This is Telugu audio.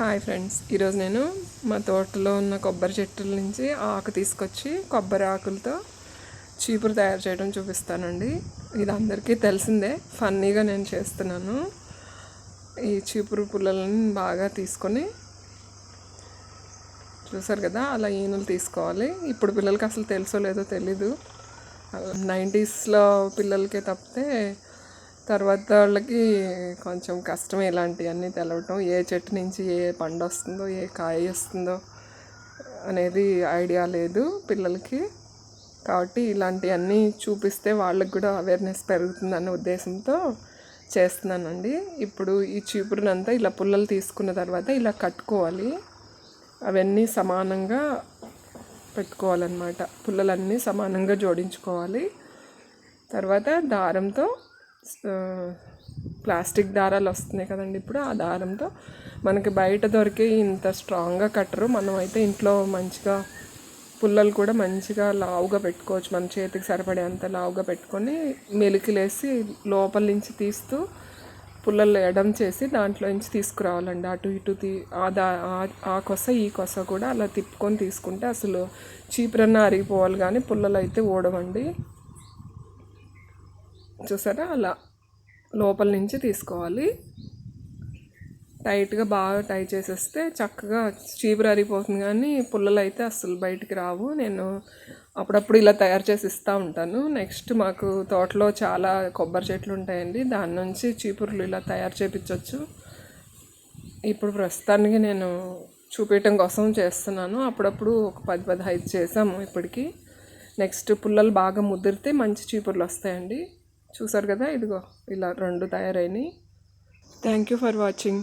హాయ్ ఫ్రెండ్స్, ఈరోజు నేను మా తోటలో ఉన్న కొబ్బరి చెట్ల నుంచి ఆకు తీసుకొచ్చి కొబ్బరి ఆకులతో చీపురు తయారు చేయడం చూపిస్తానండి. ఇది అందరికీ తెలిసిందే, ఫన్నీగా నేను చేస్తున్నాను. ఈ చీపురు పుల్లలను బాగా తీసుకొని చూసారు కదా, అలా ఈనులు తీసుకోవాలి. ఇప్పుడు పిల్లలకి అసలు తెలుసో లేదో తెలీదు. 90sలో పిల్లలకే తప్పితే తర్వాత వాళ్ళకి కొంచెం కష్టం ఇలాంటివన్నీ తెలవటం. ఏ చెట్టు నుంచి ఏ పండు వస్తుందో, ఏ కాయ వస్తుందో అనేది ఐడియా లేదు పిల్లలకి. కాబట్టి ఇలాంటివన్నీ చూపిస్తే వాళ్ళకి కూడా అవేర్నెస్ పెరుగుతుందన్న ఉద్దేశంతో చేస్తున్నానండి. ఇప్పుడు ఈ చీపురునంతా ఇలా పుల్లలు తీసుకున్న తర్వాత ఇలా కట్టుకోవాలి. అవన్నీ సమానంగా పెట్టుకోవాలన్నమాట. పుల్లలన్నీ సమానంగా జోడించుకోవాలి. తర్వాత దారంతో, ప్లాస్టిక్ దారాలు వస్తున్నాయి కదండి ఇప్పుడు, ఆ దారంతో మనకి బయట దొరికే ఇంత స్ట్రాంగ్గా కట్టరు. మనం అయితే ఇంట్లో మంచిగా పుల్లలు కూడా మంచిగా లావుగా పెట్టుకోవచ్చు. మన చేతికి సరిపడేంత లావుగా పెట్టుకొని మెలికలేసి లోపల నుంచి తీస్తూ పుల్లలు ఎడం చేసి దాంట్లో నుంచి తీసుకురావాలండి. అటు ఇటు ఆ కొస ఈ కొస కూడా అలా తిప్పుకొని తీసుకుంటే అసలు చీపురన్నా అరిగిపోవాలి, కానీ పుల్లలు అయితే ఊడవండి. చూసారా, అలా లోపల నుంచి తీసుకోవాలి. టైట్గా బాగా టైట్ చేసేస్తే చక్కగా చీపురు అరిగిపోతుంది, కానీ పుల్లలు అయితే అసలు బయటికి రావు. నేను అప్పుడప్పుడు ఇలా తయారు చేసి ఇస్తూ ఉంటాను. నెక్స్ట్ మాకు తోటలో చాలా కొబ్బరి చెట్లు ఉంటాయండి, దాని నుంచి చీపుర్లు ఇలా తయారు చేయించవచ్చు. ఇప్పుడు ప్రస్తుతానికి నేను చూపించడం కోసం చేస్తున్నాను. అప్పుడప్పుడు ఒక 10-15 చేసాము ఇప్పటికి. నెక్స్ట్ పుల్లలు బాగా ముదిరితే మంచి చీపుర్లు వస్తాయండి. చూసారు కదా, ఇదిగో ఇలా 2 తయారైనాయి. Thank you for watching.